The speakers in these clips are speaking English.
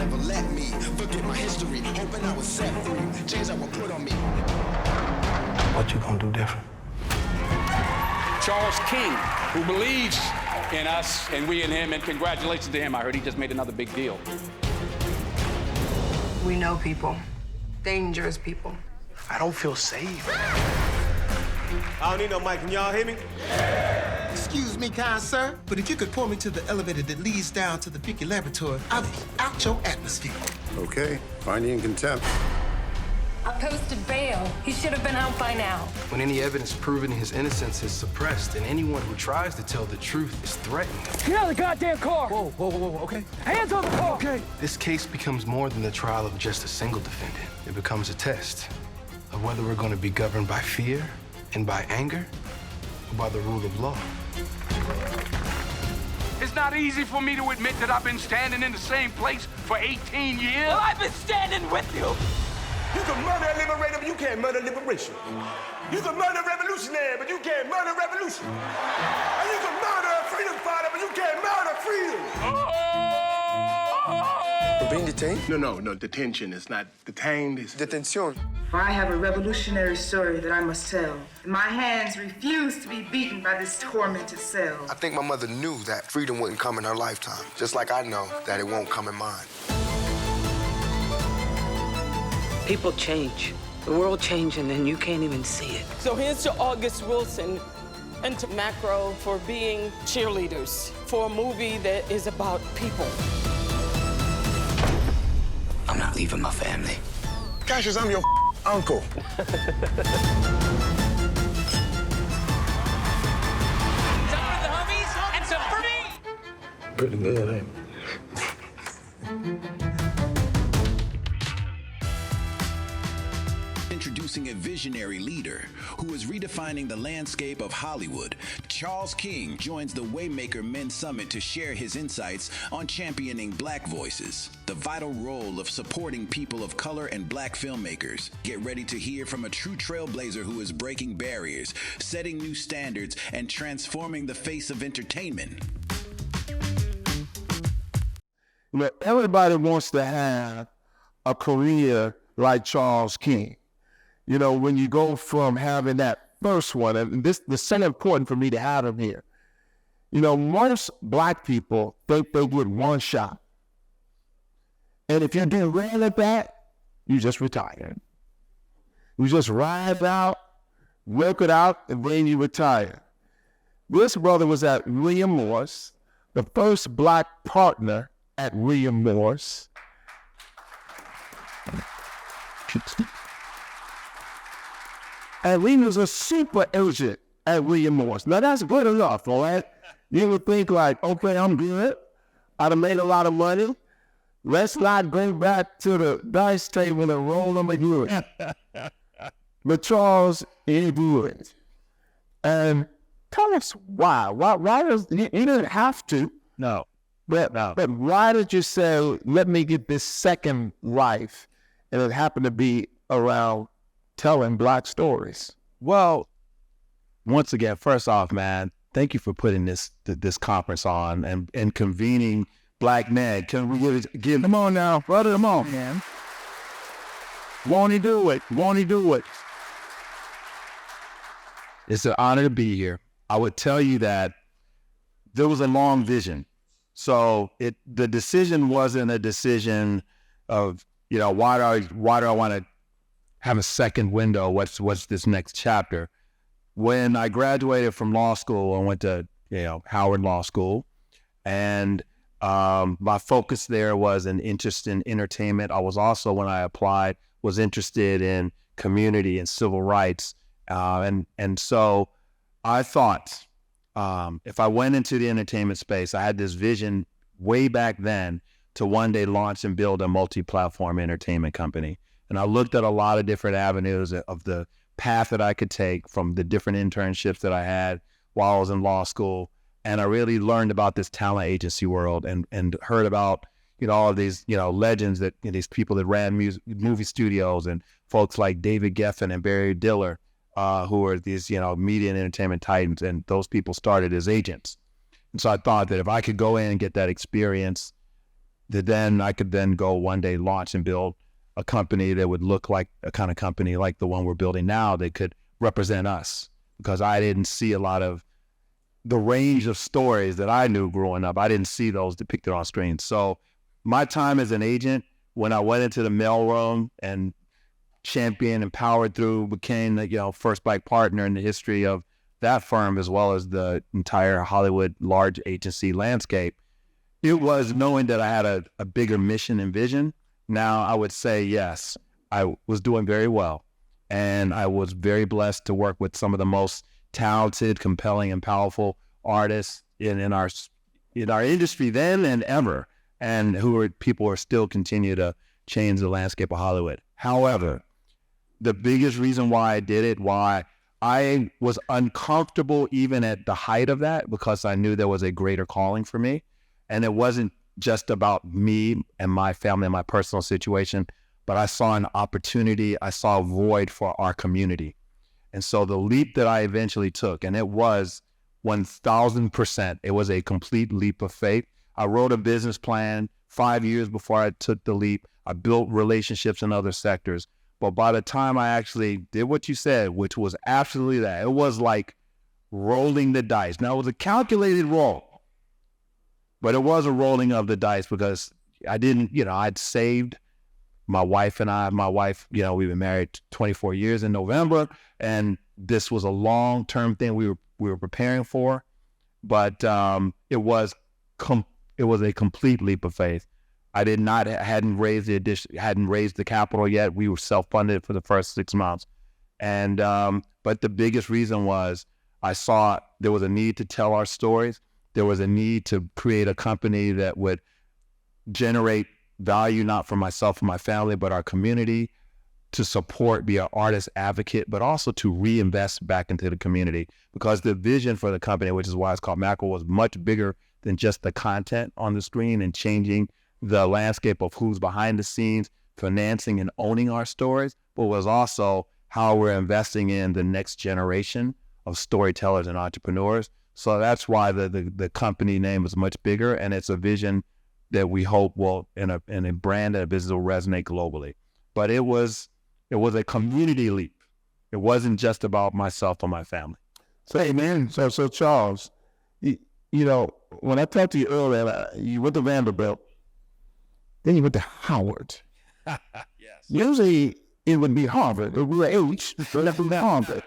never let me forget my history, hoping I was set free. Chains that were put on me. What you gonna do different? Charles King, who believes in us and we in him, and congratulations to him. I heard he just made another big deal. We know people, dangerous people. I don't feel safe. I don't need no mic. Can y'all hear me? Excuse me, kind sir, but if you could point me to the elevator that leads down to the Picky Laboratory, I'll be out your atmosphere. Okay, finding in contempt. I posted bail. He should have been out by now. When any evidence proving his innocence is suppressed, and anyone who tries to tell the truth is threatened. Get out of the goddamn car! Whoa, whoa, whoa, whoa, okay. Hands on the car! Okay. This case becomes more than the trial of just a single defendant. It becomes a test of whether we're going to be governed by fear and by anger, or by the rule of law. It's not easy for me to admit that I've been standing in the same place for 18 years. Well, I've been standing with you! You can murder a liberator, but you can't murder liberation. You can murder a revolutionary, but you can't murder revolution. And you can murder a freedom fighter, but you can't murder freedom. We're being detained? No, detention is not detained, it's Detención. I have a revolutionary story that I must tell. My hands refuse to be beaten by this tormented cell. I think my mother knew that freedom wouldn't come in her lifetime, just like I know that it won't come in mine. People change. The world changing and you can't even see it. So here's to August Wilson and to Macro for being cheerleaders for a movie that is about people. I'm not leaving my family. Cassius, I'm your uncle. Some for the homies and some for me! Pretty good, ain't it? Introducing a visionary leader who is redefining the landscape of Hollywood. Charles King joins the WayMaker Men's Summit to share his insights on championing Black voices, the vital role of supporting people of color and Black filmmakers. Get ready to hear from a true trailblazer who is breaking barriers, setting new standards, and transforming the face of entertainment. Everybody wants to have a career like Charles King. You know, when you go from having that first one, and this so important for me to have him here. You know, most Black people think they get one shot. And if you do well at that, you just retire. You just ride out, work it out, and then you retire. This brother was at William Morris, the first Black partner at William Morris. And we was a super agent at William Morris. Now that's good enough, all right? You would think like, okay, I'm good. I'd have made a lot of money. Let's not go back to the dice table and roll them again. But Charles, he do it. And tell us why. Why does, you didn't have to. No. But why did you say, let me get this second life? And it happened to be around telling Black stories. Well, once again, first off, man, thank you for putting this conference on and convening Black men. Can we give come on now, brother, come on, man. Won't he do it? Won't he do it? It's an honor to be here. I would tell you that there was a long vision. So the decision wasn't a decision of, you know, why do I want to have a second window? What's this next chapter? When I graduated from law school, I went to, you know, Howard Law School, and my focus there was an interest in entertainment. I was also, when I applied, was interested in community and civil rights, and so I thought if I went into the entertainment space, I had this vision way back then to one day launch and build a multi-platform entertainment company. And I looked at a lot of different avenues of the path that I could take from the different internships that I had while I was in law school. And I really learned about this talent agency world and heard about, you know, all of these, you know, legends that, you know, these people that ran movie studios and folks like David Geffen and Barry Diller, who are these, you know, media and entertainment titans. And those people started as agents. And so I thought that if I could go in and get that experience that then I could then go one day launch and build a company that would look like a kind of company like the one we're building now that could represent us, because I didn't see a lot of the range of stories that I knew growing up. I didn't see those depicted on screen. So my time as an agent, when I went into the mailroom and championed and powered through, became the first Black partner in the history of that firm, as well as the entire Hollywood large agency landscape, it was knowing that I had a bigger mission and vision. Now I would say, yes, I was doing very well. And I was very blessed to work with some of the most talented, compelling, and powerful artists in our industry then and ever, and people are still continue to change the landscape of Hollywood. However, the biggest reason why I did it, why I was uncomfortable even at the height of that, because I knew there was a greater calling for me. And it wasn't just about me and my family and my personal situation, but I saw an opportunity, I saw a void for our community. And so the leap that I eventually took, and it was 1,000%, it was a complete leap of faith. I wrote a business plan 5 years before I took the leap. I built relationships in other sectors. But by the time I actually did what you said, which was absolutely that, it was like rolling the dice. Now, it was a calculated roll, but it was a rolling of the dice because I didn't, I'd saved. My wife, we've been married 24 years in November, and this was a long-term thing we were preparing for, but it was a complete leap of faith. I hadn't raised the capital yet. We were self-funded for the first 6 months, and but the biggest reason was I saw there was a need to tell our stories. There was a need to create a company that would generate value, not for myself and my family, but our community, to support, be an artist advocate, but also to reinvest back into the community, because the vision for the company, which is why it's called Macro, was much bigger than just the content on the screen and changing the landscape of who's behind the scenes, financing and owning our stories, but was also how we're investing in the next generation of storytellers and entrepreneurs. So that's why the company name is much bigger, and it's a vision that we hope will, in a brand and a business, will resonate globally. But it was a community leap. It wasn't just about myself or my family. So, hey, man, so Charles, when I talked to you earlier, you went to Vanderbilt, then you went to Howard. Yes. Usually it would be Harvard, but we were left from Harvard.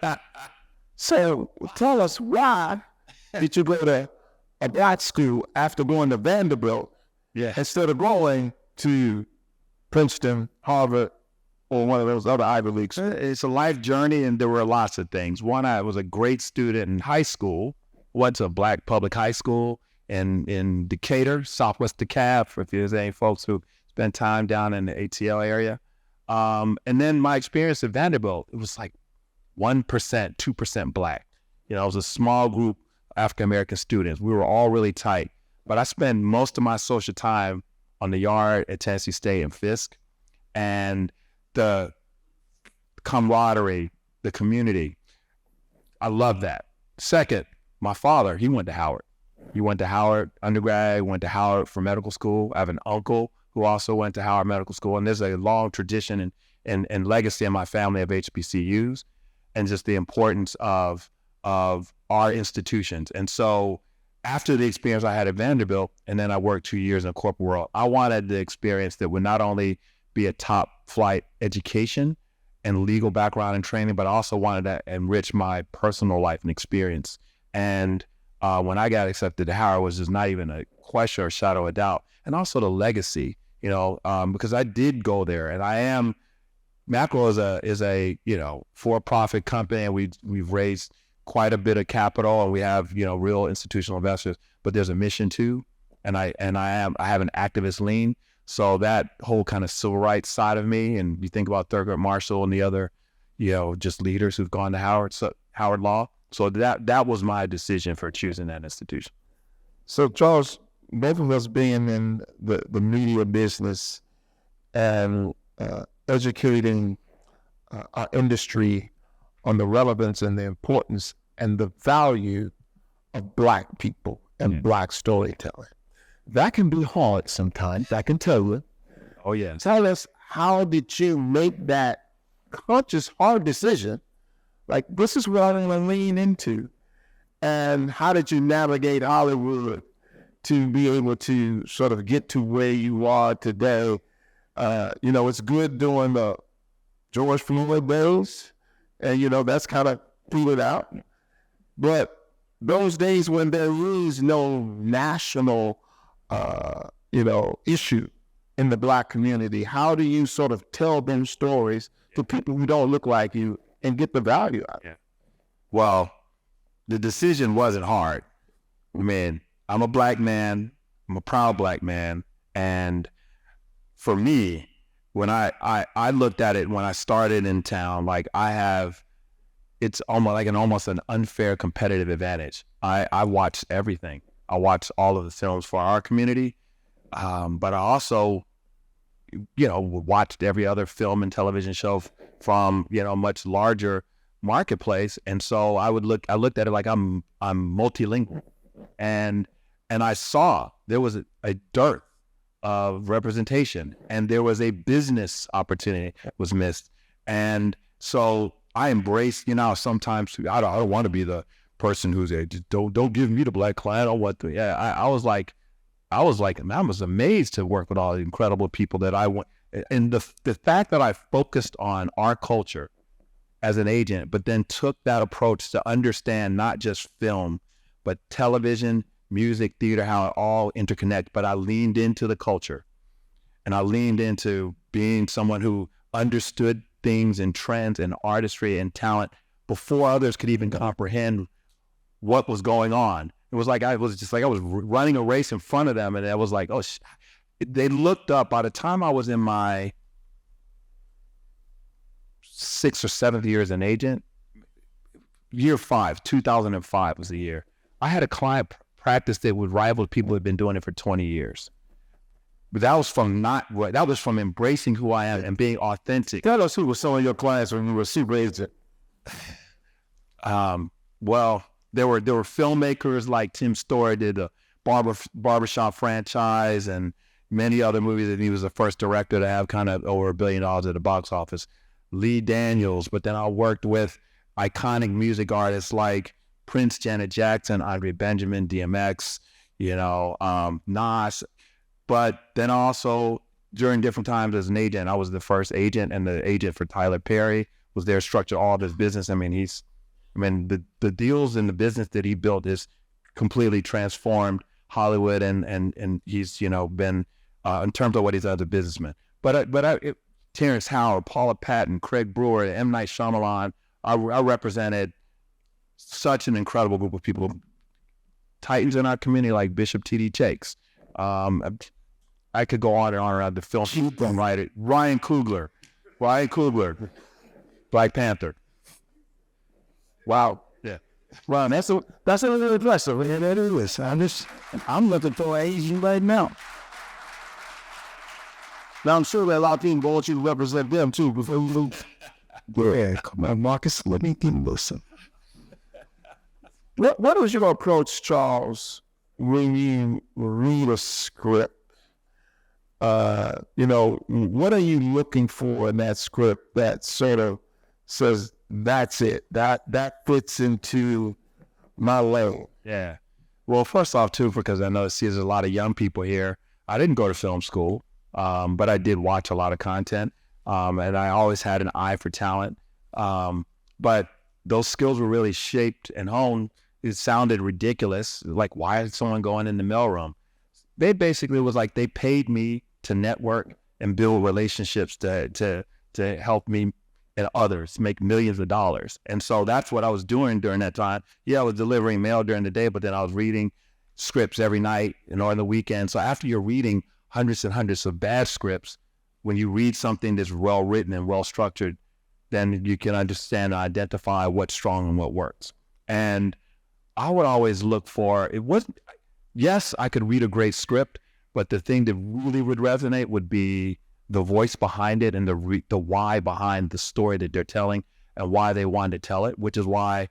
So tell us, why did you go to a black school after going to Vanderbilt? Yeah. Instead of going to Princeton, Harvard, or one of those other Ivy Leagues? It's a life journey, and there were lots of things. One, I was a great student in high school, went to a black public high school in Decatur, Southwest DeKalb, if there's any folks who spend time down in the ATL area. And then my experience at Vanderbilt, it was like 1%, 2% black. It was a small group of African-American students. We were all really tight. But I spent most of my social time on the yard at Tennessee State and Fisk, and the camaraderie, the community, I love that. Second, my father, he went to Howard. He went to Howard undergrad, went to Howard for medical school. I have an uncle who also went to Howard Medical School, and there's a long tradition and legacy in my family of HBCUs, and just the importance of our institutions. And so after the experience I had at Vanderbilt, and then I worked 2 years in the corporate world, I wanted the experience that would not only be a top flight education and legal background and training, but I also wanted to enrich my personal life and experience. And when I got accepted to Howard, it was just not even a question or shadow of doubt. And also the legacy, because I did go there, and Macro is a for-profit company, and we've raised quite a bit of capital, and we have real institutional investors. But there's a mission too, and I have an activist lean. So that whole kind of civil rights side of me, and you think about Thurgood Marshall and the other, just leaders who've gone to Howard Law. So that was my decision for choosing that institution. So Charles, both of us being in the media business and educating our industry on the relevance and the importance and the value of Black people and Black storytelling. that can be hard sometimes. I can tell you. Oh, yeah. Tell us, how did you make that conscious, hard decision? Like, this is what I'm going to lean into. And how did you navigate Hollywood to be able to sort of get to where you are today? It's good doing the George Floyd bills, and, that's kind of figured out. But those days when there is no national, issue in the Black community, how do you sort of tell them stories to people who don't look like you and get the value out of it? Well, the decision wasn't hard. I mean, I'm a Black man. I'm a proud Black man. And for me, when I looked at it when I started in town, like it's almost an unfair competitive advantage. I watched everything. I watched all of the films for our community, but I also, watched every other film and television show from, a much larger marketplace. And so I looked at it like I'm multilingual, and I saw there was a dearth of representation, and there was a business opportunity was missed. And so I embraced, sometimes I don't want to be the person who's don't give me the Black client. I was amazed to work with all the incredible people that I went, and the fact that I focused on our culture as an agent, but then took that approach to understand not just film, but television, music, theater, how it all interconnect. But I leaned into the culture, and I leaned into being someone who understood things and trends and artistry and talent before others could even comprehend what was going on. It was like I was running a race in front of them, and I was like, they looked up. By the time I was in my 6th or 7th year as an agent, year 5, 2005 was the year, I had a client practice that would rival people who had been doing it for 20 years. But that was from embracing who I am and being authentic. Tell us who were some of your clients when you were super agent. Well, there were filmmakers like Tim Story did the Barbershop franchise and many other movies, and he was the first director to have kind of over $1 billion at the box office. Lee Daniels, but then I worked with iconic music artists like Prince, Janet Jackson, Andre Benjamin, DMX, Nas. But then also during different times as an agent, I was the first agent, and the agent for Tyler Perry was there, structured all of his business. I mean, the deals in the business that he built is completely transformed Hollywood, and he's, been, in terms of what he's done as a businessman. But Terrence Howard, Paula Patton, Craig Brewer, M. Night Shyamalan, I represented such an incredible group of people. Titans in our community like Bishop T.D. Jakes. I could go on and on around the film. Ryan Coogler, Black Panther. Wow. Yeah. Ron, that's a little impressive. Yeah, that is. I'm looking for an Asian right now. Now, I'm sure that a lot of people want you to represent them, too. Before we move. Yeah, come on, Marcus, let me listen. What was your approach, Charles, when you read a script? What are you looking for in that script that sort of says, that's it, that fits into my lane? Yeah. Well, first off, too, because I know there's a lot of young people here. I didn't go to film school, but I did watch a lot of content, and I always had an eye for talent. But those skills were really shaped and honed. It sounded ridiculous. Like, why is someone going in the mailroom? They basically was like, they paid me to network and build relationships to help me and others make millions of dollars. And so that's what I was doing during that time. Yeah, I was delivering mail during the day, but then I was reading scripts every night and on the weekend. So after you're reading hundreds and hundreds of bad scripts, when you read something that's well written and well structured, then you can understand and identify what's strong and what works. And I would always look for, yes, I could read a great script, but the thing that really would resonate would be the voice behind it and the why behind the story that they're telling and why they wanted to tell it, which is why,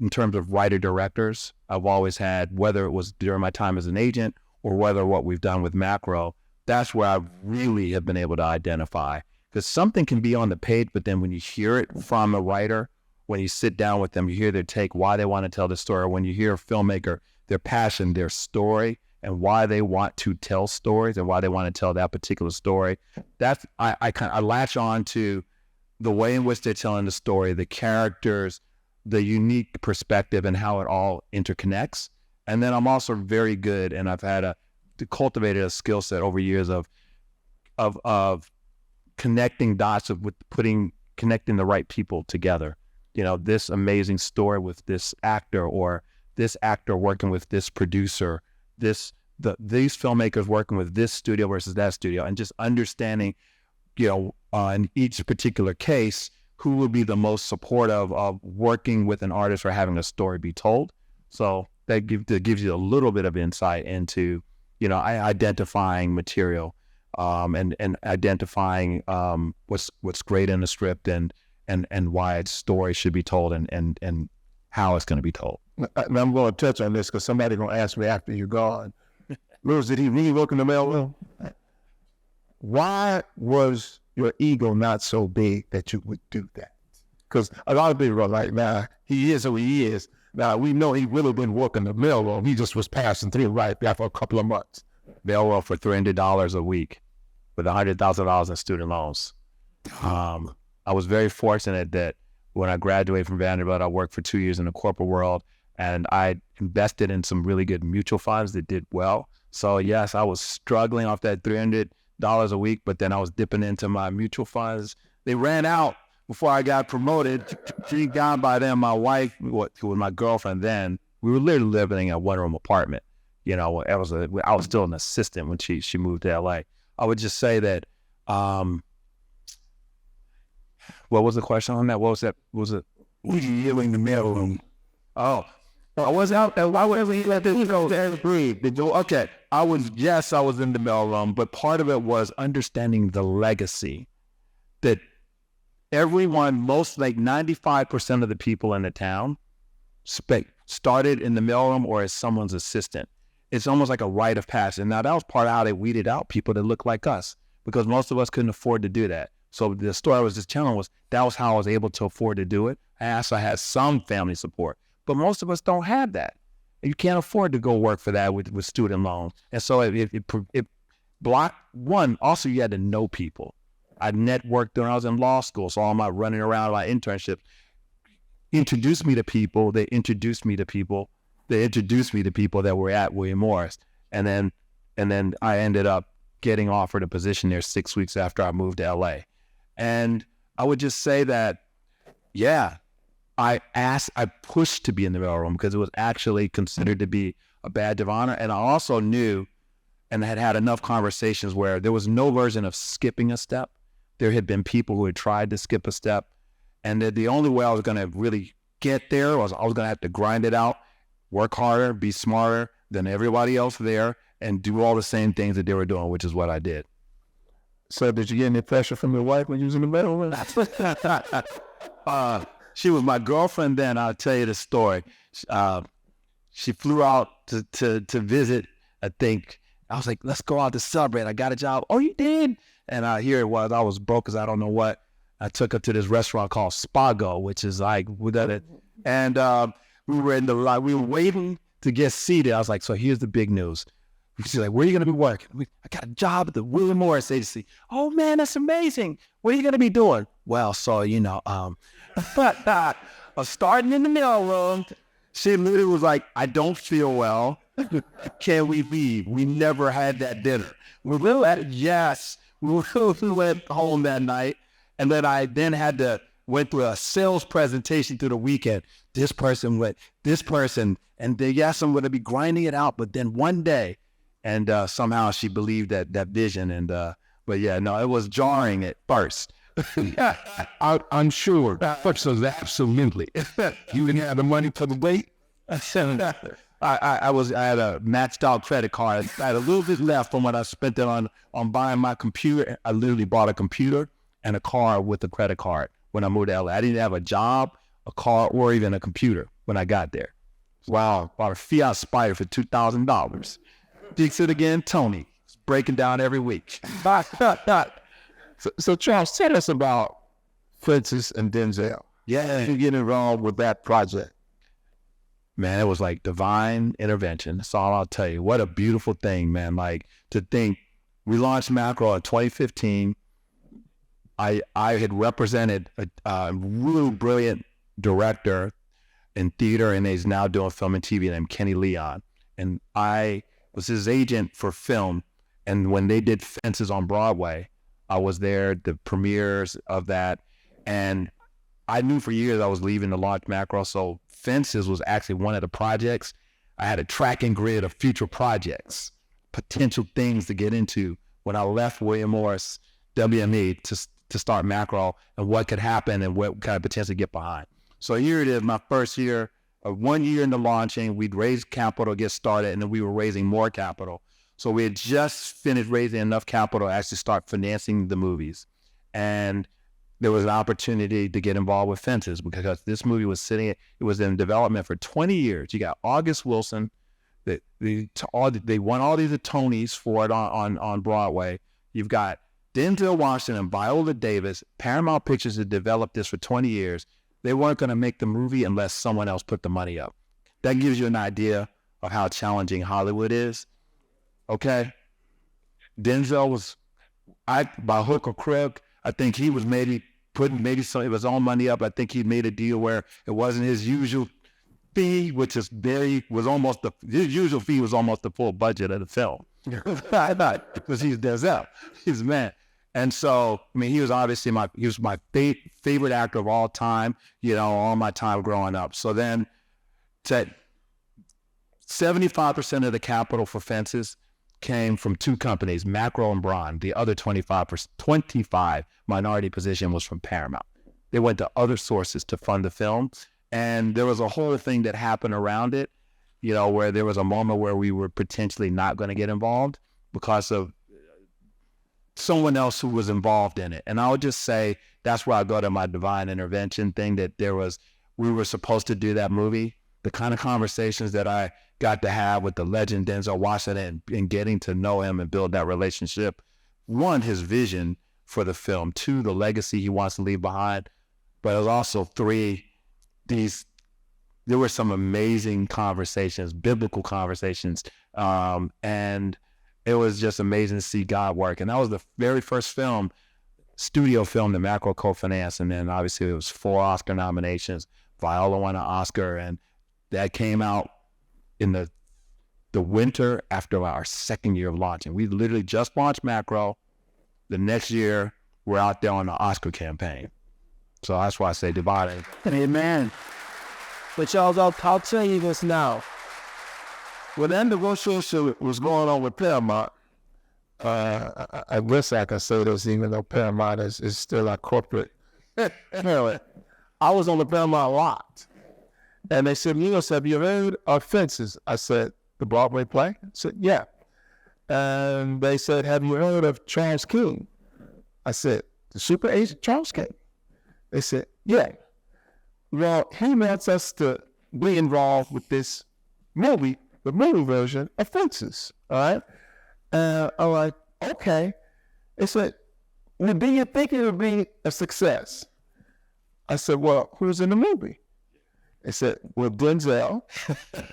in terms of writer-directors, I've always had, whether it was during my time as an agent or whether what we've done with macro, that's where I really have been able to identify. Because something can be on the page, but then when you hear it from a writer, when you sit down with them, you hear their take, why they want to tell the story. Or when you hear a filmmaker, their passion, their story, and why they want to tell stories and why they want to tell that particular story. That's I latch on to the way in which they're telling the story, the characters, the unique perspective, and how it all interconnects. And then I'm also very good, and I've had cultivated a skill set over years of connecting dots, connecting the right people together. You know, this amazing story with this actor, or this actor working with this producer, these filmmakers working with this studio versus that studio, and just understanding, you know, in each particular case, who will be the most supportive of working with an artist or having a story be told. So that gives you a little bit of insight into, you know, identifying material, and identifying what's great in the script, and why its story should be told, and how it's going to be told. And I'm going to touch on this because somebody's going to ask me after you're gone, Lewis, did he really work in the mailroom? Why was your ego not so big that you would do that? Because a lot of people are like, nah, he is who he is. Now, we know he would have been working the mailroom. He just was passing through right there for a couple of months. Mailroom for $300 a week with $100,000 in student loans. I was very fortunate that when I graduated from Vanderbilt, I worked for 2 years in the corporate world, and I invested in some really good mutual funds that did well. So yes, I was struggling off that $300 a week, but then I was dipping into my mutual funds. They ran out before I got promoted. She got by then. My wife, who was my girlfriend then, we were literally living in a one-room apartment. You know, I was still an assistant when she moved to LA. I would just say that, what was the question on that? What was that? Was it? Were you in the mailroom? Oh, I was out there. Why would he let this go? Okay, I was in the mailroom, but part of it was understanding the legacy that everyone, like 95% of the people in the town started in the mailroom or as someone's assistant. It's almost like a rite of passage. Now, that was part of how they weeded out people that looked like us, because most of us couldn't afford to do that. So the story I was just telling that was how I was able to afford to do it. I had some family support, but most of us don't have that. You can't afford to go work for that with student loans. And so it blocked one. Also, you had to know people. I networked when I was in law school, so all my running around, my internships introduced me to people. They introduced me to people. They introduced me to people that were at William Morris, and then I ended up getting offered a position there 6 weeks after I moved to LA. And I would just say that, yeah, I pushed to be in the mailroom because it was actually considered to be a badge of honor. And I also knew and had enough conversations where there was no version of skipping a step. There had been people who had tried to skip a step, and that the only way I was going to really get there was I was going to have to grind it out, work harder, be smarter than everybody else there, and do all the same things that they were doing, which is what I did. So did you get any pressure from your wife when you was in the mailroom? She was my girlfriend then. I'll tell you the story. She flew out to visit, I think. I was like, let's go out to celebrate. I got a job. Oh, you did? And here it was. I was broke as I don't know what. I took her to this restaurant called Spago, which is like, and we were in the line. We were waiting to get seated. I was like, so here's the big news. She's like, where are you going to be working? I got a job at the William Morris agency. Oh, man, that's amazing. What are you going to be doing? Well, so, you know, I'm starting in the mailroom. She literally was like, I don't feel well. Can we leave? We never had that dinner. We went home that night. And then I went through a sales presentation through the weekend. This person, and yes, I'm going to be grinding it out. But then one day, and somehow she believed that vision. But yeah, no, it was jarring at first. I'm sure. But absolutely. You didn't have the money for the wait? I had a maxed out credit card. I had a little bit left from what I spent it on buying my computer. I literally bought a computer and a car with a credit card when I moved to LA. I didn't have a job, a car, or even a computer when I got there. Wow. Bought a Fiat Spider for $2,000. Fix it again, Tony. It's breaking down every week. So Charles, tell us about Fences and Denzel. Yeah. You get involved with that project. Man, it was like divine intervention. That's all I'll tell you. What a beautiful thing, man. Like, to think, we launched Macro in 2015. I had represented a really brilliant director in theater, and he's now doing film and TV, named Kenny Leon. And I was his agent for film. And when they did Fences on Broadway, I was there, the premieres of that. And I knew for years I was leaving to launch Macro. So Fences was actually one of the projects. I had a tracking grid of future projects, potential things to get into when I left William Morris WME to start Macro, and what could happen and what could I potentially get behind. So here it is, my first year, 1 year into launching. We'd raised capital to get started, and then we were raising more capital. So we had just finished raising enough capital to actually start financing the movies. And there was an opportunity to get involved with Fences, because this movie was it was in development for 20 years. You got August Wilson, they won all these Tonys for it on Broadway. You've got Denzel Washington and Viola Davis. Paramount Pictures had developed this for 20 years. They weren't going to make the movie unless someone else put the money up. That gives you an idea of how challenging Hollywood is. Okay? Denzel was, by hook or crook, I think he was putting some of his own money up. I think he made a deal where it wasn't his usual fee, which is his usual fee was almost the full budget of the film. I thought, because he's Denzel, he's a man. And so, I mean, he was obviously my favorite actor of all time, all my time growing up. So then, 75% of the capital for Fences came from two companies, Macro and Braun. The other 25 minority position was from Paramount. They went to other sources to fund the film. And there was a whole thing that happened around it, where there was a moment where we were potentially not going to get involved because of someone else who was involved in it. And I would just say that's where I go to my divine intervention thing, that we were supposed to do that movie. The kind of conversations that I got to have with the legend Denzel Washington and getting to know him and build that relationship. One, his vision for the film. Two, the legacy he wants to leave behind. But it was also three, there were some amazing conversations, biblical conversations. And it was just amazing to see God work. And that was the very first studio film that Macro co-financed. And then obviously it was 4 Oscar nominations. Viola won an Oscar, and that came out in the winter after our second year of launching. We literally just launched Macro. The next year, we're out there on the Oscar campaign. So that's why I say divine. Amen. But y'all, I'll tell you this now. When the negotiation was going on with Paramount, I wish I could say this, even though Paramount is still our corporate parent. I was on the Paramount lot. And they said, have you heard of Fences? I said, the Broadway play? I said, yeah. And they said, have you heard of Charles King? I said, the super agent Charles King? They said, yeah. Well, he wants us to be involved with this movie, the movie version of Fences, all right? I'm like, okay. They said, well, do you think it would be a success? I said, well, who's in the movie? They said, well, Denzel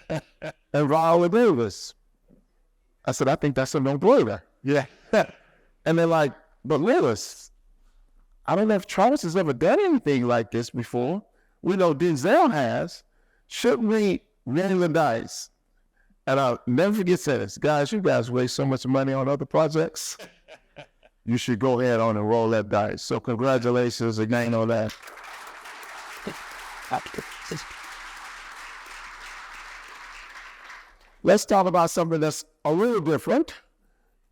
and Viola Davis. I said, I think that's a no-brainer. Yeah. And they're like, but Lewis, I don't know if Charles has ever done anything like this before. We know Denzel has. Shouldn't we roll the dice? And I'll never forget saying this. Guys, you guys waste so much money on other projects. You should go ahead on and roll that dice. So congratulations again on that. Let's talk about something that's a little different.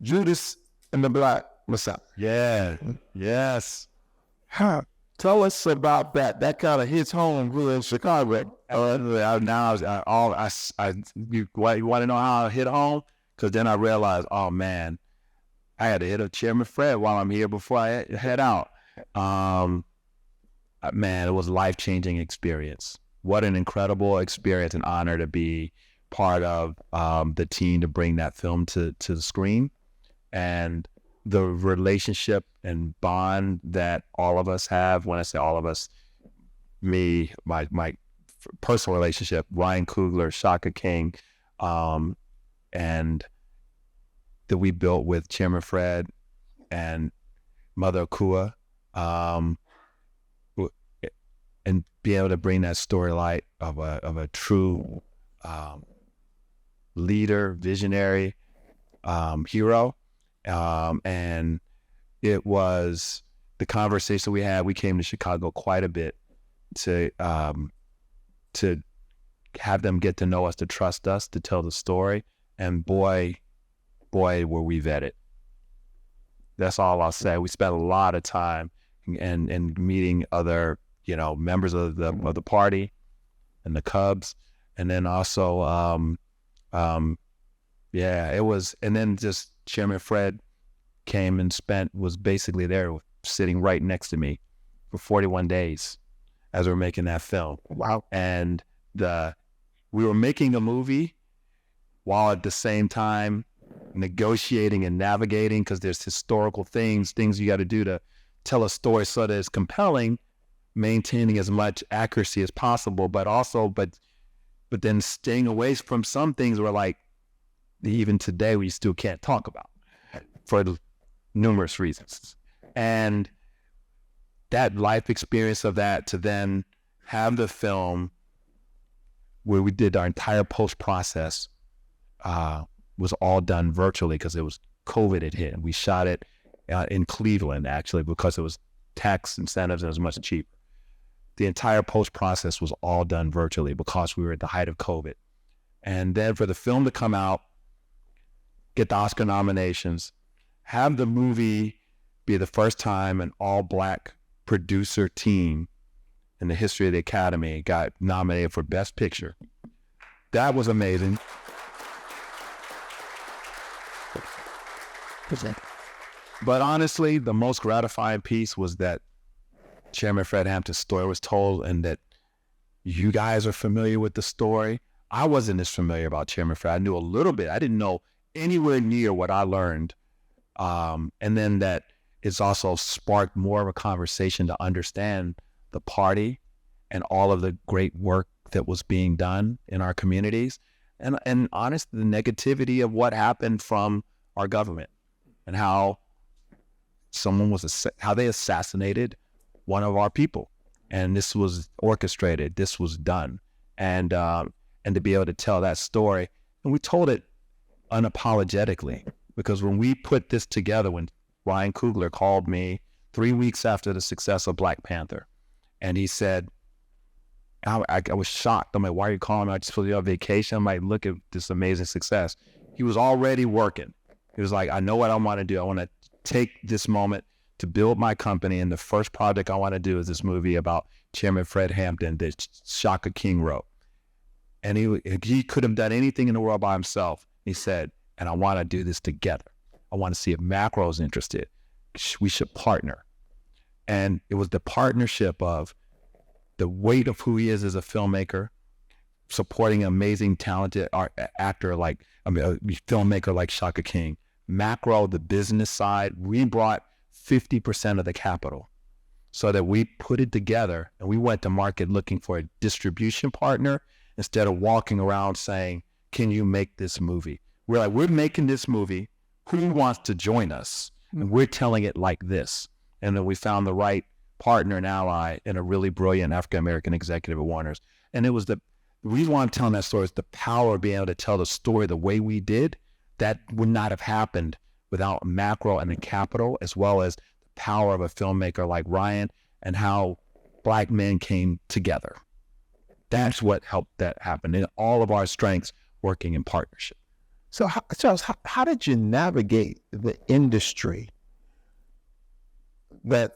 Judas and the Black Messiah. Yeah. Yes. Tell us about that. That kind of hits home here in Chicago. You want to know how it hit home? Because then I realized, oh man, I had to hit up Chairman Fred while I'm here before I head out. Man, it was a life-changing experience. What an incredible experience and honor to be part of the team to bring that film to the screen. And the relationship and bond that all of us have, when I say all of us, me, my personal relationship, Ryan Coogler, Shaka King, and that we built with Chairman Fred and Mother Akua, and be able to bring that story light of a true leader, visionary, hero. And it was the conversation we had. We came to Chicago quite a bit to have them get to know us, to trust us, to tell the story. And boy, were we vetted. That's all I'll say. We spent a lot of time and meeting other, members of the party and the Cubs. And then also, it was, and then just Chairman Fred came and was basically there, sitting right next to me for 41 days as we were making that film. Wow. And we were making a movie while at the same time negotiating and navigating, because there's historical things you got to do to tell a story so that it's compelling, maintaining as much accuracy as possible, but then staying away from some things where, like, even today we still can't talk about for numerous reasons. And that life experience of that, to then have the film where we did our entire post process, was all done virtually because it was COVID had hit. We shot it in Cleveland, actually, because it was tax incentives and it was much cheaper. The entire post process was all done virtually because we were at the height of COVID. And then for the film to come out, get the Oscar nominations, have the movie be the first time an all-Black producer team in the history of the Academy got nominated for Best Picture. That was amazing. But honestly, the most gratifying piece was that Chairman Fred Hampton's story was told, and that you guys are familiar with the story. I wasn't as familiar about Chairman Fred. I knew a little bit. I didn't know anywhere near what I learned. And then that it's also sparked more of a conversation to understand the party and all of the great work that was being done in our communities, and honestly, the negativity of what happened from our government and how how they assassinated one of our people. And this was orchestrated, this was done. And to be able to tell that story, and we told it unapologetically, because when we put this together, when Ryan Coogler called me 3 weeks after the success of Black Panther, and he said, I was shocked. I'm like, why are you calling me? I just supposed to be on vacation. I'm like, look at this amazing success. He was already working. He was like, I know what I want to do. I want to take this moment to build my company, and the first project I want to do is this movie about Chairman Fred Hampton that Shaka King wrote. And he could have done anything in the world by himself. He said, and I want to do this together. I want to see if Macro's interested. We should partner. And it was the partnership of the weight of who he is as a filmmaker, supporting an amazing, talented filmmaker like Shaka King. Macro, the business side, we brought 50% of the capital so that we put it together, and we went to market looking for a distribution partner instead of walking around saying, can you make this movie? We're like, we're making this movie. Who wants to join us? And we're telling it like this. And then we found the right partner and ally in a really brilliant African-American executive at Warner's. And it was the reason why I'm telling that story is the power of being able to tell the story the way we did. That would not have happened without Macro and the capital, as well as the power of a filmmaker like Ryan and how Black men came together. That's what helped that happen, and all of our strengths working in partnership. So, Charles, how did you navigate the industry that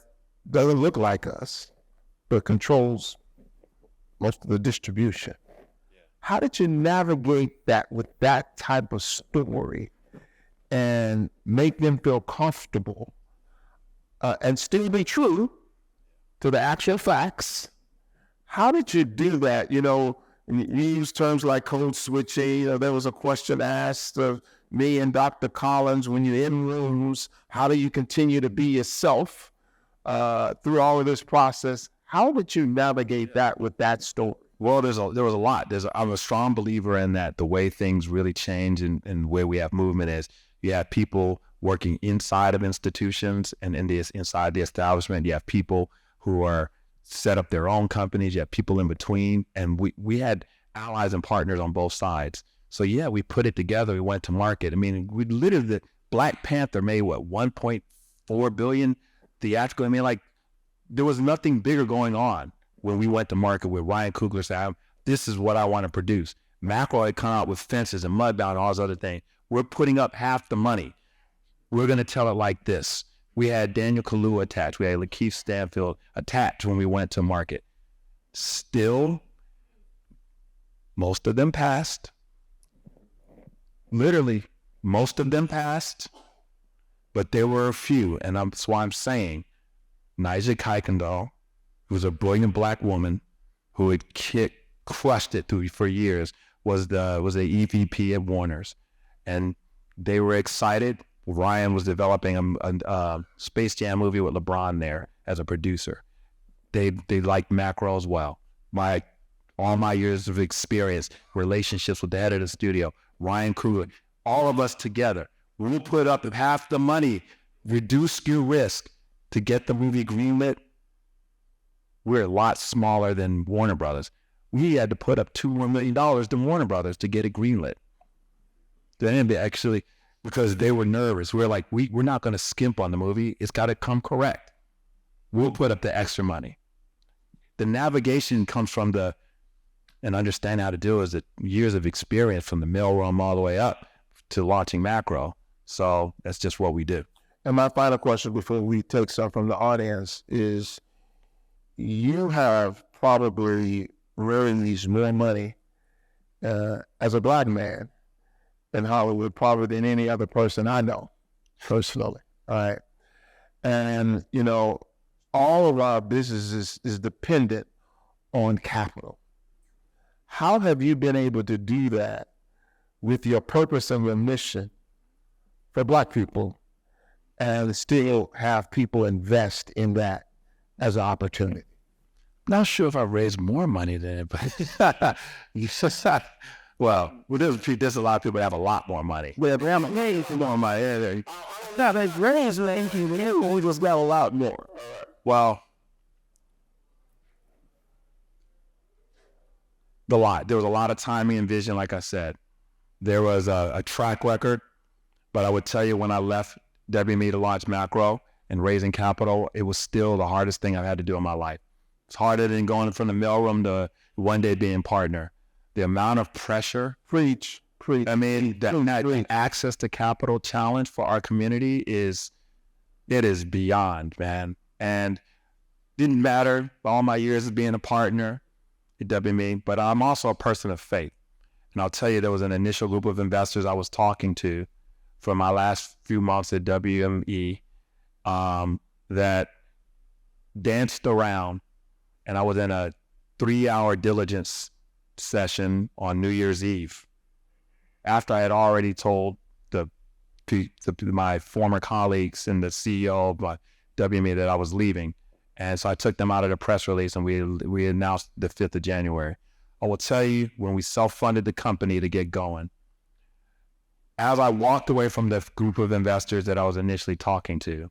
doesn't look like us, but controls most of the distribution? How did you navigate that with that type of story and make them feel comfortable and still be true to the actual facts? How did you do that? You use terms like code switching. There was a question asked of me and Dr. Collins, when you're in rooms, how do you continue to be yourself through all of this process? How would you navigate that with that story? Well, there was a lot. I'm a strong believer in that the way things really change and where we have movement is you have people working inside of institutions and inside the establishment. You have people who are set up their own companies. You have people in between. And we had allies and partners on both sides. So yeah, we put it together. We went to market. I mean, we literally, Black Panther made what, 1.4 billion theatrical. I mean, like, there was nothing bigger going on when we went to market with Ryan Coogler said, this is what I want to produce. Macro had come out with Fences and Mudbound and all those other things. We're putting up half the money. We're going to tell it like this. We had Daniel Kaluuya attached. We had Lakeith Stanfield attached when we went to market. Still, most of them passed. Literally, most of them passed. But there were a few, and that's why I'm saying Nija Kuykendall, who was a brilliant Black woman who had crushed it for years, was the EVP at Warner's. And they were excited. Ryan was developing a Space Jam movie with LeBron there as a producer. They liked Macro as well. All my years of experience, relationships with the head of the studio, Ryan Coogler, all of us together, we will put up half the money, reduce your risk to get the movie greenlit. We're a lot smaller than Warner Brothers. We had to put up $2 more million to Warner Brothers to get it greenlit. Then actually, because they were nervous. We're like, we're not going to skimp on the movie. It's got to come correct. We'll put up the extra money. The navigation comes from and understanding how to do it is years of experience from the mailroom all the way up to launching Macro. So that's just what we do. And my final question before we take some from the audience is, you have probably raised more money as a Black man in Hollywood probably than any other person I know personally. All right. And, all of our business is dependent on capital. How have you been able to do that with your purpose and your mission for Black people and still have people invest in that as an opportunity? Not sure if I raised more money than it, but there's a lot of people that have a lot more money. Well, they haven't raised more money. No, they've raised money. We just got a lot more. Well, there was a lot of timing and vision, like I said. There was a track record, but I would tell you when I left WME to launch Macro and raising capital, it was still the hardest thing I've had to do in my life. It's harder than going from the mailroom to one day being partner. The amount of pressure. Preach. I mean, that access to capital challenge for our community is beyond, man. And didn't matter all my years of being a partner at WME, but I'm also a person of faith. And I'll tell you, there was an initial group of investors I was talking to for my last few months at WME that danced around, and I was in a 3-hour diligence session on New Year's Eve after I had already told my former colleagues and the CEO of WME that I was leaving. And so I took them out of the press release and we announced the 5th of January. I will tell you, when we self-funded the company to get going, as I walked away from the group of investors that I was initially talking to,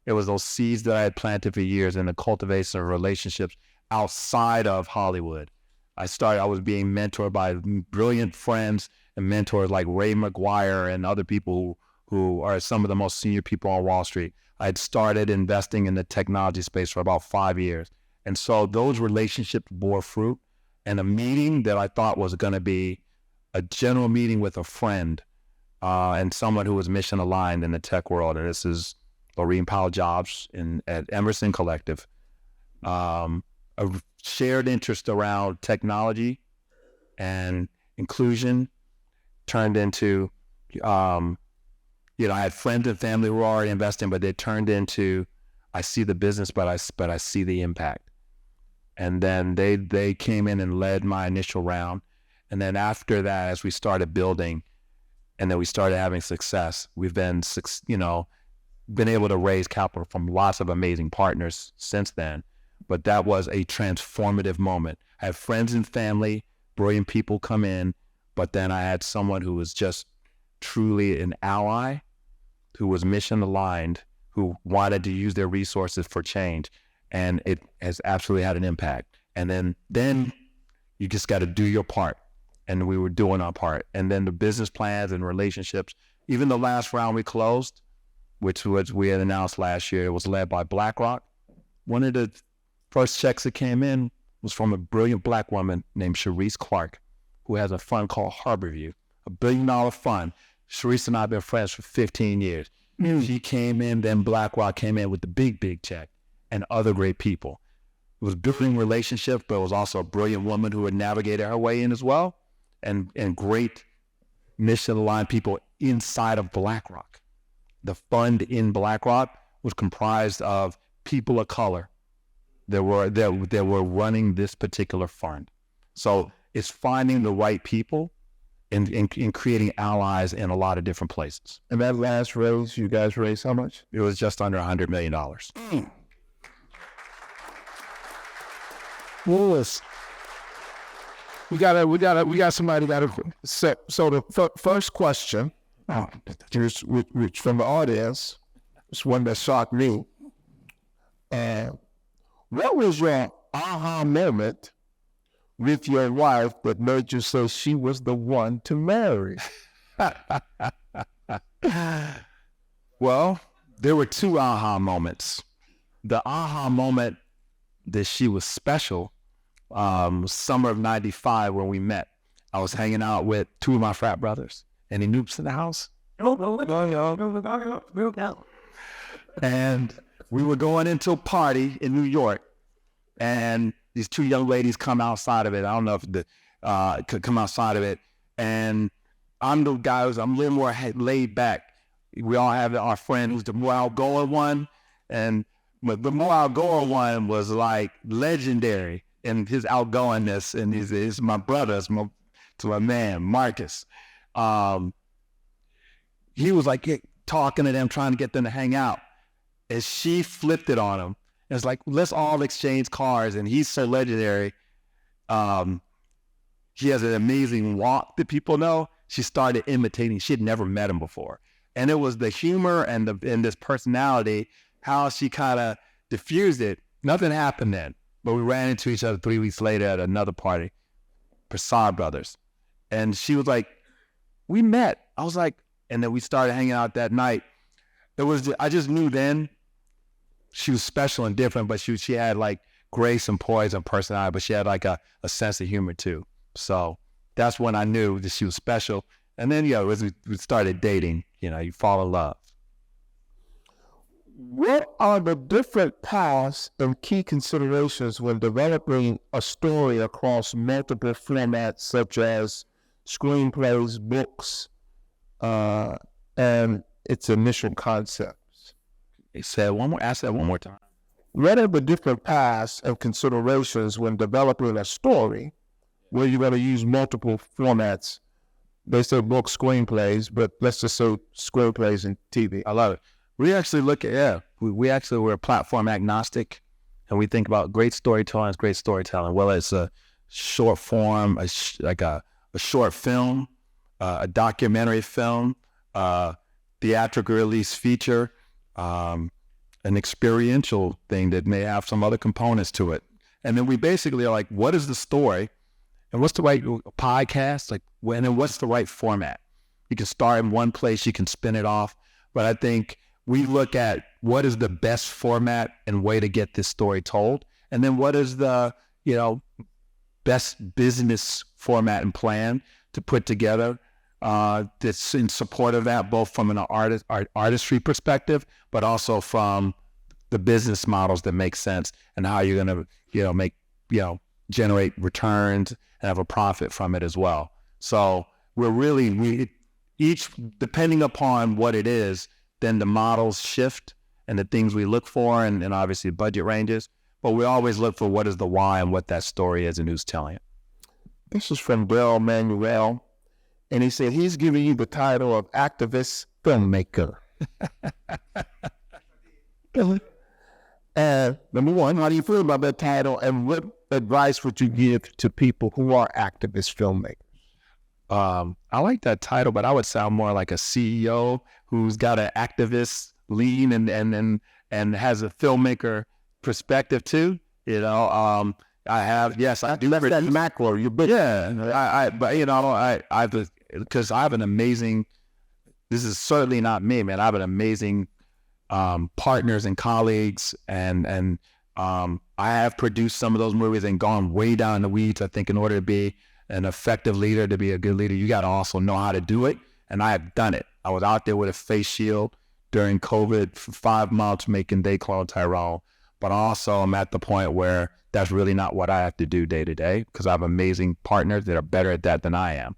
it was those seeds that I had planted for years in the cultivation of relationships outside of Hollywood. I was being mentored by brilliant friends and mentors like Ray McGuire and other people who are some of the most senior people on Wall Street. I had started investing in the technology space for about 5 years. And so those relationships bore fruit. And a meeting that I thought was going to be a general meeting with a friend and someone who was mission aligned in the tech world. And this is Laureen Powell-Jobs at Emerson Collective. A shared interest around technology and inclusion turned into, I had friends and family who were already investing, but they turned into, I see the business, but I see the impact. And then they came in and led my initial round. And then after that, as we started building and then we started having success, we've been, been able to raise capital from lots of amazing partners since then. But that was a transformative moment. I have friends and family, brilliant people come in, but then I had someone who was just truly an ally, who was mission aligned, who wanted to use their resources for change. And it has absolutely had an impact. And then you just got to do your part. And we were doing our part. And then the business plans and relationships, even the last round we closed, which we had announced last year, it was led by BlackRock. One of the first checks that came in was from a brilliant Black woman named Sharice Clark, who has a fund called Harborview, $1 billion fund. Sharice and I have been friends for 15 years. She came in, then BlackRock came in with the big check, and other great people. It was building relationships, but it was also a brilliant woman who had navigated her way in as well, and great mission-aligned people inside of BlackRock. The fund in BlackRock was comprised of people of color that were running this particular fund. So it's finding the right people and creating allies in a lot of different places. And that last raise, you guys raised how much? It was just under $100 million. Lewis, we got somebody that set. So the first question, which from the audience, is one that shocked me. And what was your aha moment with your wife that made you say she was the one to marry? Well, there were two aha moments. The aha moment that she was special, summer of '95 when we met. I was hanging out with two of my frat brothers, and he noops in the house. And we were going into a party in New York, and these two young ladies come outside of it. I don't know if could come outside of it. And I'm the guy I'm a little more laid back. We all have our friend who's the more outgoing one. But the more outgoing one was like legendary in his outgoingness. And he's my brother, to my man, Marcus. He was like talking to them, trying to get them to hang out. And she flipped it on him. It's like, let's all exchange cards. And he's so legendary. He has an amazing walk that people know. She started imitating. She had never met him before. And it was the humor and this personality, how she kind of diffused it. Nothing happened then. But we ran into each other 3 weeks later at another party, Prasad Brothers. And she was like, we met. I was like, and then we started hanging out that night. I just knew then she was special and different, but she had like grace and poise and personality, but she had like a sense of humor too. So that's when I knew that she was special. And then, as we started dating, you fall in love. What are the different paths and key considerations when developing a story across multiple formats, such as screenplays, books, and its initial concepts? Ask that one more time. What are the different paths and considerations when developing a story where you're going to use multiple formats? They say book screenplays, but let's just say screenplays and TV. I love it. We actually look at, we're platform agnostic, and we think about great storytelling is great storytelling, whether it's a short form, like a short film, a documentary film, theatrical release feature, an experiential thing that may have some other components to it. And then we basically are like, what is the story? And what's the right podcast? And then what's the right format? You can start in one place, you can spin it off. But I think we look at what is the best format and way to get this story told. And then what is the, best business format and plan to put together that's in support of that, both from an artistry perspective, but also from the business models that make sense and how you're going to, generate returns and have a profit from it as well. So we're each, depending upon what it is, then the models shift and the things we look for and obviously budget ranges, but we always look for what is the why and what that story is and who's telling it. This is from Bill Manuel. And he said he's giving you the title of activist filmmaker. And number one, how do you feel about that title? And what advice would you give to people who are activist filmmakers? I like that title, but I would sound more like a CEO who's got an activist lean and has a filmmaker perspective too. You know, I do. That's that macro. You're big. Yeah, but you know, because I have an amazing. This is certainly not me, man. I have an amazing partners and colleagues, and I have produced some of those movies and gone way down in the weeds. I think in order to be an effective leader, to be a good leader, you got to also know how to do it. And I have done it. I was out there with a face shield during COVID for 5 months making They Clone Tyrone. But also I'm at the point where that's really not what I have to do day to day, because I have amazing partners that are better at that than I am.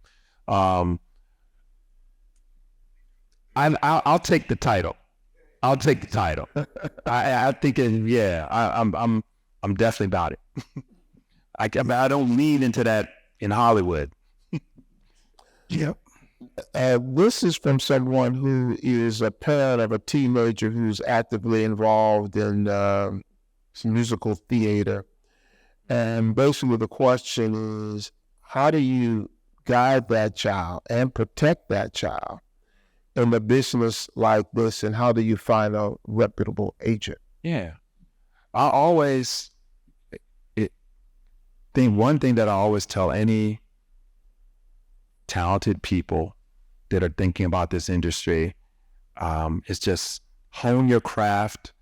I'll take the title. I'll take the title. I think, I'm definitely about it. I don't lean into that in Hollywood. Yep. This is from someone who is a parent of a teenager who's actively involved in musical theater. And basically the question is, how do you guide that child and protect that child in a business like this, and how do you find a reputable agent? Yeah. I always think one thing that I always tell any talented people that are thinking about this industry is just hone your craft,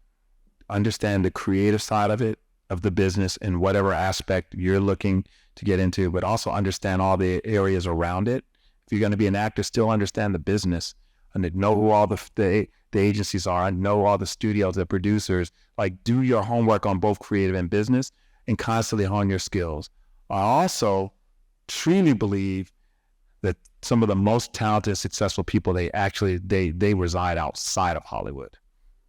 understand the creative side of it, of the business in whatever aspect you're looking to get into, but also understand all the areas around it. If you're going to be an actor, still understand the business and know who all the agencies are, and know all the studios, the producers. Like, do your homework on both creative and business and constantly hone your skills. I also truly believe that some of the most talented, successful people, they reside outside of Hollywood.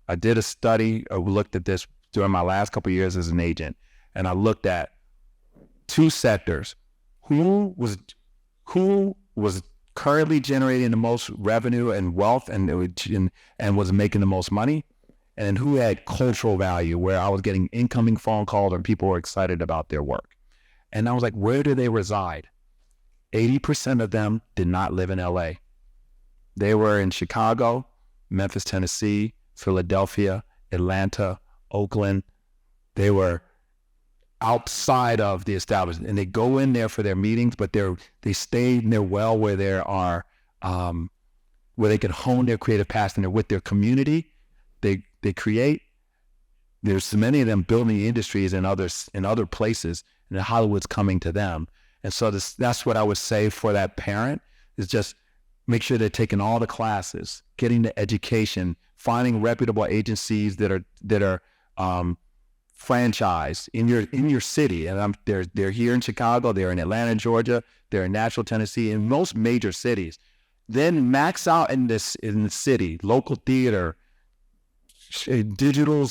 I did a study, or looked at this during my last couple of years as an agent, and I looked at 2 sectors: who was currently generating the most revenue and wealth, and was making the most money, and who had cultural value, where I was getting incoming phone calls and people were excited about their work. And I was like, where do they reside? 80% of them did not live in LA. They were in Chicago, Memphis, Tennessee, Philadelphia, Atlanta, Oakland. They were outside of the establishment, and they go in there for their meetings, but they stay in their well where there are where they can hone their creative passion. They're with their community. They create. There's so many of them building industries in other places, and Hollywood's coming to them. And so that's what I would say for that parent, is just make sure they're taking all the classes, getting the education, finding reputable agencies that are franchised in your city. And they're here in Chicago, they're in Atlanta, Georgia, they're in Nashville, Tennessee, in most major cities. Then max out in the city, local theater, digital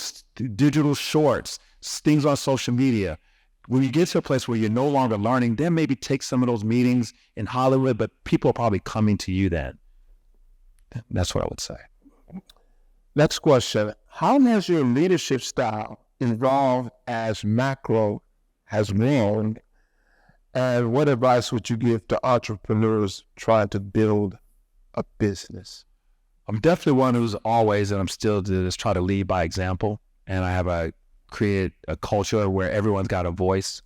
shorts, things on social media. When you get to a place where you're no longer learning, then maybe take some of those meetings in Hollywood, but people are probably coming to you then. That's what I would say. Next question. How has your leadership style evolved as macro has grown? And what advice would you give to entrepreneurs trying to build a business? I'm definitely one who's always, and I'm still, just try to lead by example. And I have create a culture where everyone's got a voice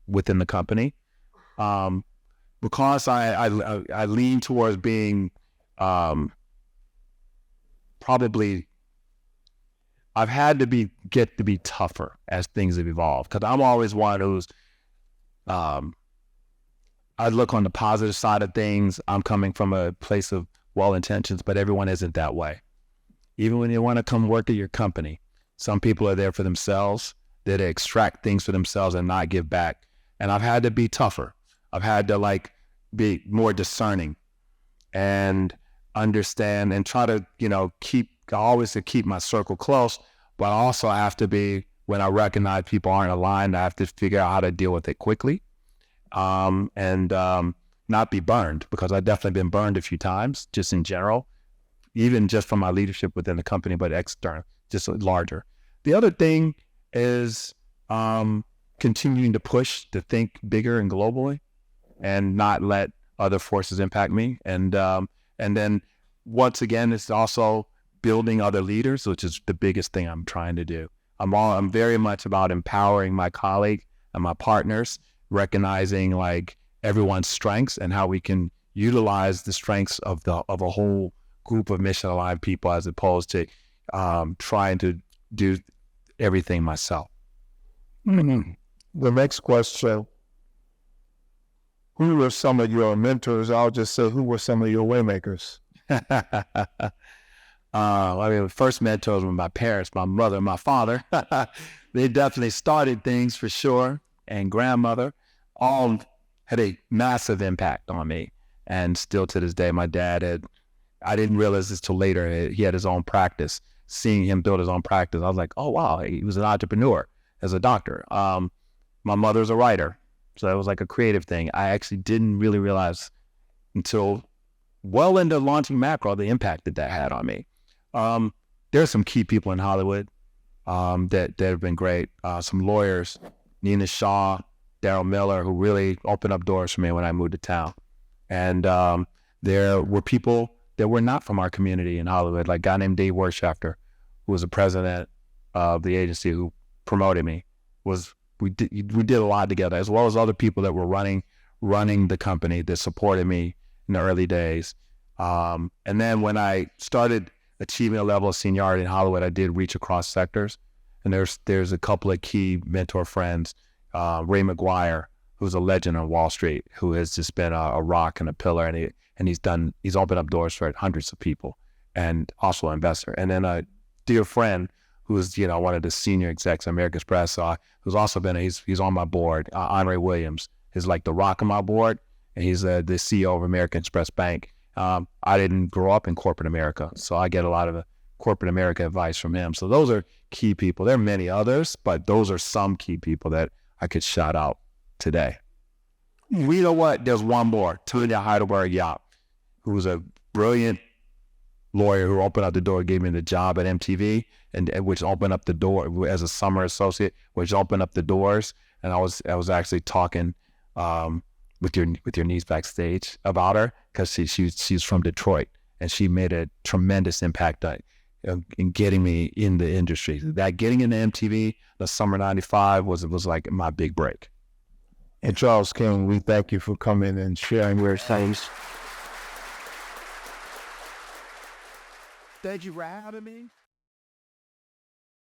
within the company. Because I lean towards being probably, I've had to get to be tougher as things have evolved, because I'm always one who's I look on the positive side of things. I'm coming from a place of well-intentions, but everyone isn't that way. Even when you want to come work at your company, some people are there for themselves. They're to extract things for themselves and not give back. And I've had to be tougher. I've had to be more discerning and understand and try to, keep my circle close, but also I have to be when I recognize people aren't aligned, I have to figure out how to deal with it quickly, and not be burned, because I've definitely been burned a few times, just in general, even just from my leadership within the company, but external, just larger. The other thing is continuing to push to think bigger and globally, and not let other forces impact me. And then once again, it's also building other leaders, which is the biggest thing I'm trying to do. I'm very much about empowering my colleague and my partners, recognizing like everyone's strengths and how we can utilize the strengths of a whole group of mission aligned people, as opposed to trying to do everything myself. The next question: who were some of your mentors? I'll just say, who were some of your waymakers? I mean, the first mentors were my parents, my mother, and my father. They definitely started things for sure, and grandmother, all had a massive impact on me. And still to this day, my dad I didn't realize this till later, he had his own practice. Seeing him build his own practice, I was like, oh wow, he was an entrepreneur as a doctor. My mother's a writer, so it was like a creative thing. I actually didn't really realize until well into launching Macro the impact that had on me. There's some key people in Hollywood that have been great. Some lawyers, Nina Shaw, Daryl Miller, who really opened up doors for me when I moved to town. And there were people that were not from our community in Hollywood, like a guy named Dave Wershafter, who was the president of the agency who promoted me. We did a lot together, as well as other people that were running the company that supported me in the early days. And then when I started achieving a level of seniority in Hollywood, I did reach across sectors. And there's a couple of key mentor friends, Ray McGuire, who's a legend on Wall Street, who has just been a rock and a pillar, and he's opened up doors for hundreds of people, and also an investor. And then a dear friend who's one of the senior execs at American Express, who's also he's on my board, Andre Williams, is like the rock on my board, and he's the CEO of American Express Bank. I didn't grow up in corporate America, so I get a lot of corporate America advice from him. So those are key people. There are many others, but those are some key people that I could shout out today. You know what? There's one more, Tanya Heidelberg Yap, who was a brilliant lawyer who opened up the door, gave me the job at MTV, and which opened up the door as a summer associate, which opened up the doors. And I was actually talking with your niece backstage about her, because she's from Detroit, and she made a tremendous impact in getting me in the industry. That getting into MTV, the summer '95 was like my big break. And Charles King, we thank you for coming and sharing your things. Thank you for having me.